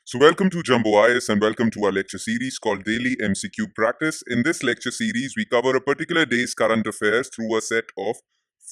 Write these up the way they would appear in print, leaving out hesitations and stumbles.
So, welcome to Jumbo IS and welcome to our lecture series called Daily MCQ Practice. In this lecture series, we cover a particular day's current affairs through a set of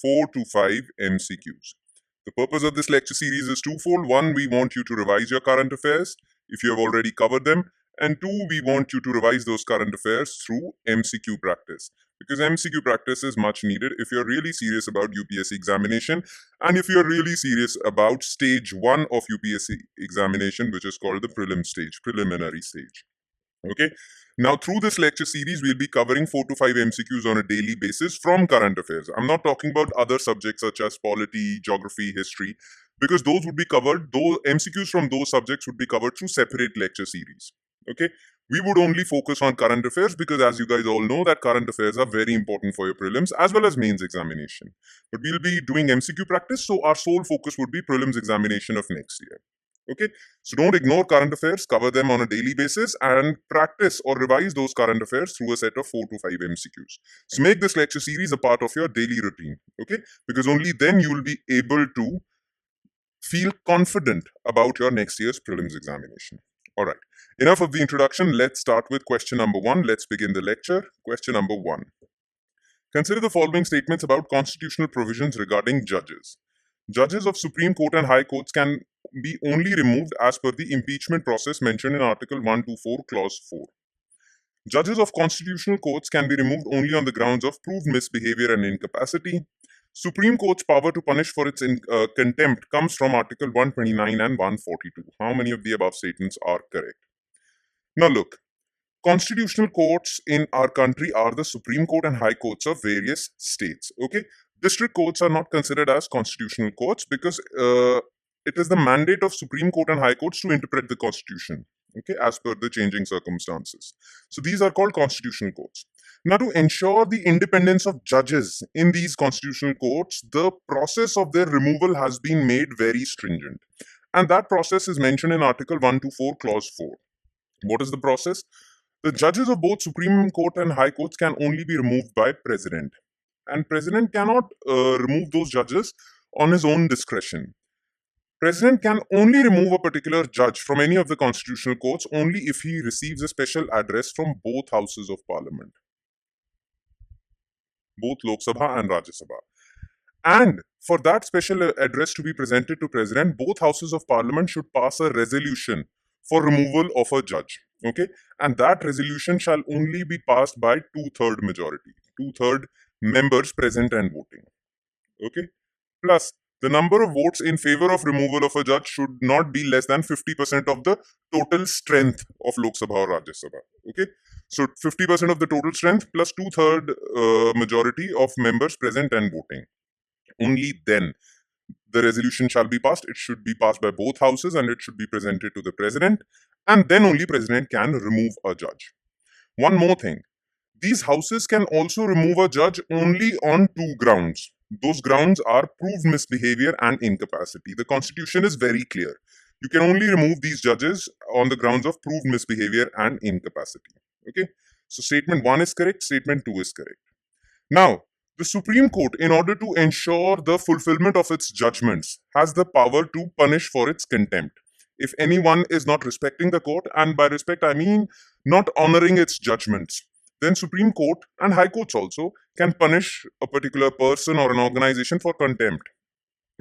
4 to 5 MCQs. The purpose of this lecture series is twofold. One, we want you to revise your current affairs if you have already covered them. And two, we want you to revise those current affairs through MCQ practice. Because MCQ practice is much needed if you're really serious about UPSC examination and if you're really serious about stage 1 of UPSC examination, which is called the prelim stage, preliminary stage. Okay. Now, through this lecture series, we'll be covering 4 to 5 MCQs on a daily basis from current affairs. I'm not talking about other subjects such as polity, geography, history, because those would be covered, those MCQs from those subjects would be covered through separate lecture series. Okay. We would only focus on current affairs because, as you guys all know, that current affairs are very important for your prelims as well as mains examination. But we'll be doing MCQ practice, so our sole focus would be prelims examination of next year. Okay, so don't ignore current affairs, cover them on a daily basis and practice or revise those current affairs through a set of 4 to 5 MCQs. So make this lecture series a part of your daily routine, okay? Because only then you will be able to feel confident about your next year's prelims examination. All right, enough of the introduction. Let's start with question number 1. Let's begin the lecture. Question number 1. Consider the following statements about constitutional provisions regarding judges. Judges of Supreme Court and High Courts can be only removed as per the impeachment process mentioned in Article 124, Clause 4. Judges of constitutional courts can be removed only on the grounds of proved misbehavior and incapacity. Supreme Court's power to punish for its contempt comes from Article 129 and 142. How many of the above statements are correct? Now look, constitutional courts in our country are the Supreme Court and High Courts of various states. Okay, district courts are not considered as constitutional courts because it is the mandate of Supreme Court and High Courts to interpret the Constitution. Okay, as per the changing circumstances. So these are called constitutional courts. Now, to ensure the independence of judges in these constitutional courts, the process of their removal has been made very stringent, and that process is mentioned in Article 124, Clause 4. What is the process? The judges of both Supreme Court and High Courts can only be removed by President. And President cannot remove those judges on his own discretion. President can only remove a particular judge from any of the constitutional courts only if he receives a special address from both houses of parliament, both Lok Sabha and Rajya Sabha. And for that special address to be presented to President, both houses of parliament should pass a resolution for removal of a judge. Okay, and that resolution shall only be passed by 2/3 majority, 2/3 members present and voting. Okay, plus the number of votes in favor of removal of a judge should not be less than 50% of the total strength of Lok Sabha or Rajya Sabha. Okay, so 50% of the total strength plus 2/3 majority of members present and voting. Only then the resolution shall be passed. It should be passed by both houses and it should be presented to the president, and then only president can remove a judge. One more thing, these houses can also remove a judge only on 2 grounds. Those grounds are proved misbehavior and incapacity. The constitution is very clear. You can only remove these judges on the grounds of proved misbehavior and incapacity. Okay, so statement 1 is correct, statement 2 is correct. Now, the Supreme Court, in order to ensure the fulfillment of its judgments, has the power to punish for its contempt. If anyone is not respecting the court, and by respect I mean not honoring its judgments, then Supreme Court and High Courts also can punish a particular person or an organization for contempt.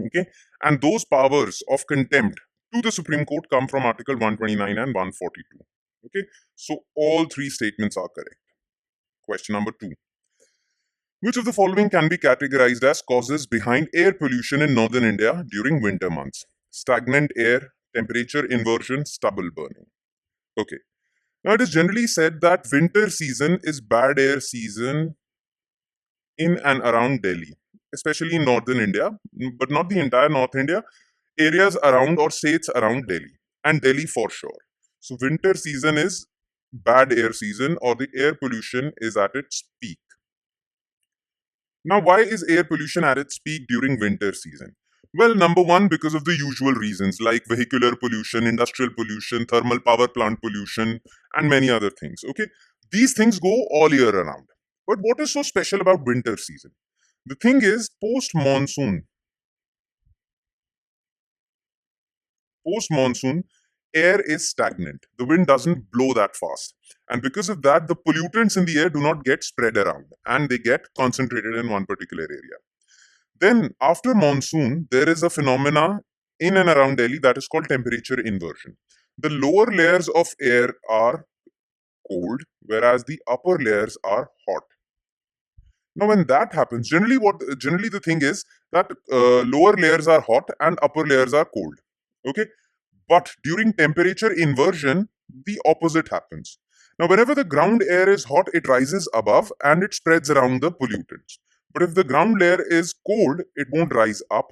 Okay, and those powers of contempt to the Supreme Court come from Article 129 and 142. Okay, so all 3 statements are correct. Question number 2. Which of the following can be categorized as causes behind air pollution in northern India during winter months? Stagnant air, temperature inversion, stubble burning. Okay. Now, it is generally said that winter season is bad air season in and around Delhi, especially in northern India, but not the entire North India, areas around or states around Delhi, and Delhi for sure. So, winter season is bad air season, or the air pollution is at its peak. Now, why is air pollution at its peak during winter season? Well, number one, because of the usual reasons like vehicular pollution, industrial pollution, thermal power plant pollution, and many other things. Okay, these things go all year around. But what is so special about winter season? The thing is, post monsoon, air is stagnant. The wind doesn't blow that fast. And because of that, the pollutants in the air do not get spread around and they get concentrated in one particular area. Then, after monsoon, there is a phenomena in and around Delhi that is called temperature inversion. The lower layers of air are cold, whereas the upper layers are hot. Now, when that happens, generally the thing is that lower layers are hot and upper layers are cold. Okay, but during temperature inversion, the opposite happens. Now, whenever the ground air is hot, it rises above and it spreads around the pollutants. But if the ground layer is cold, it won't rise up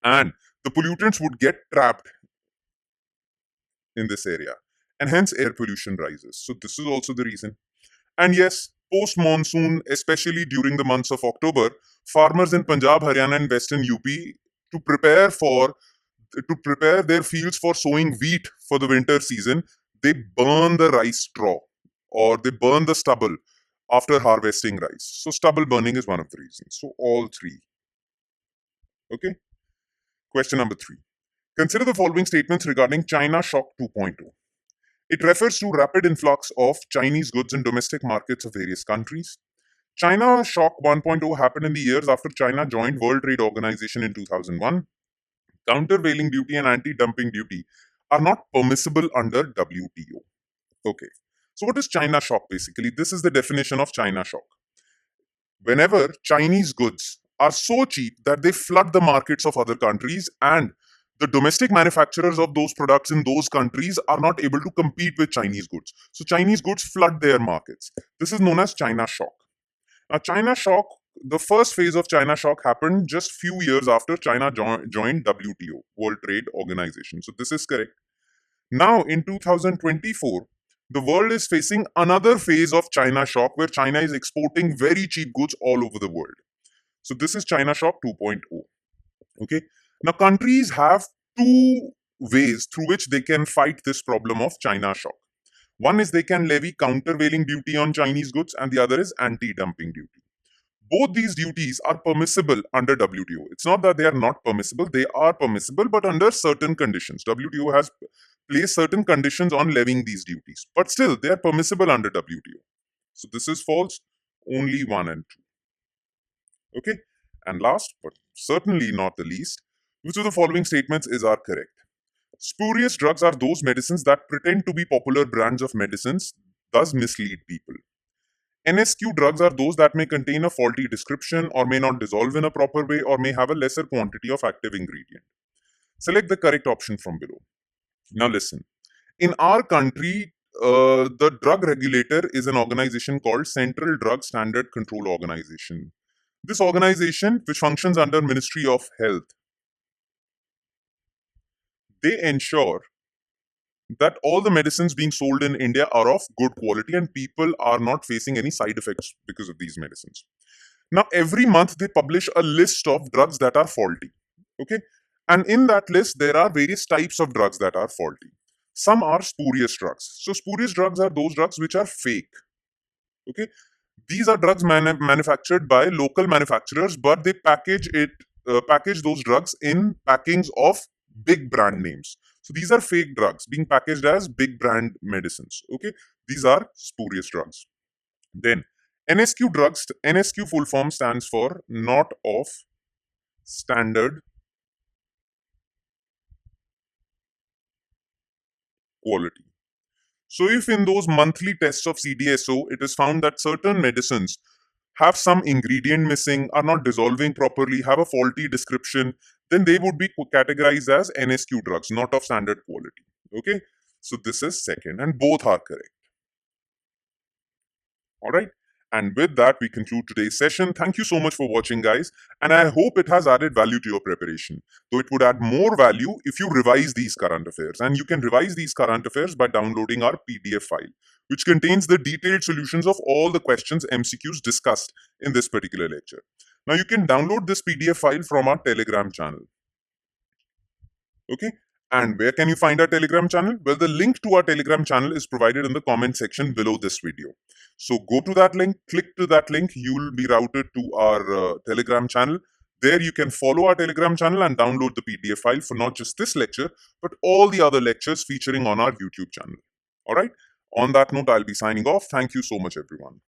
and the pollutants would get trapped in this area. And hence, air pollution rises. So, this is also the reason. And yes, post monsoon, especially during the months of October, farmers in Punjab, Haryana, and Western UP to prepare their fields for sowing wheat for the winter season, they burn the rice straw or they burn the stubble after harvesting rice. So stubble burning is one of the reasons. So all three. Okay. Question number 3. Consider the following statements regarding China Shock 2.0. It refers to rapid influx of Chinese goods in domestic markets of various countries. China Shock 1.0 happened in the years after China joined World Trade Organization in 2001. Countervailing duty and anti-dumping duty are not permissible under WTO. Okay. So what is China Shock basically? This is the definition of China Shock. Whenever Chinese goods are so cheap that they flood the markets of other countries and the domestic manufacturers of those products in those countries are not able to compete with Chinese goods. So Chinese goods flood their markets. This is known as China Shock. Now, China Shock, the first phase of China Shock happened just few years after China joined WTO, World Trade Organization. So this is correct. Now, in 2024, the world is facing another phase of China Shock where China is exporting very cheap goods all over the world. So this is China Shock 2.0. Okay. Now, countries have two ways through which they can fight this problem of China Shock. One is they can levy countervailing duty on Chinese goods and the other is anti-dumping duty. Both these duties are permissible under WTO. It's not that they are not permissible, they are permissible, but under certain conditions. WTO has placed certain conditions on levying these duties, but still they are permissible under WTO. So this is false, only 1 and 2. Okay, and last but certainly not the least, which of the following statements are correct? Spurious drugs are those medicines that pretend to be popular brands of medicines, thus mislead people. NSQ drugs are those that may contain a faulty description or may not dissolve in a proper way or may have a lesser quantity of active ingredient. Select the correct option from below. Now listen, in our country, the drug regulator is an organization called Central Drug Standard Control Organization. This organization, which functions under Ministry of Health, they ensure that all the medicines being sold in India are of good quality and people are not facing any side effects because of these medicines. Now, every month they publish a list of drugs that are faulty. Okay. And in that list, there are various types of drugs that are faulty. Some are spurious drugs. So, spurious drugs are those drugs which are fake. Okay. These are drugs manufactured by local manufacturers, but they package those drugs in packings of big brand names. So these are fake drugs being packaged as big brand medicines. Okay, these are spurious drugs. Then NSQ drugs. NSQ full form stands for not of standard quality. So if in those monthly tests of CDSO it is found that certain medicines have some ingredient missing, are not dissolving properly, have a faulty description, then they would be categorized as NSQ drugs, not of standard quality. Okay, so this is second, and both are correct. All right. And with that, we conclude today's session. Thank you so much for watching, guys. And I hope it has added value to your preparation. Though it would add more value if you revise these current affairs. And you can revise these current affairs by downloading our PDF file, which contains the detailed solutions of all the questions MCQs discussed in this particular lecture. Now, you can download this PDF file from our Telegram channel. Okay. And where can you find our Telegram channel? Well, the link to our Telegram channel is provided in the comment section below this video. So go to that link, click to that link, you will be routed to our Telegram channel. There you can follow our Telegram channel and download the PDF file for not just this lecture, but all the other lectures featuring on our YouTube channel. All right. On that note, I'll be signing off. Thank you so much, everyone.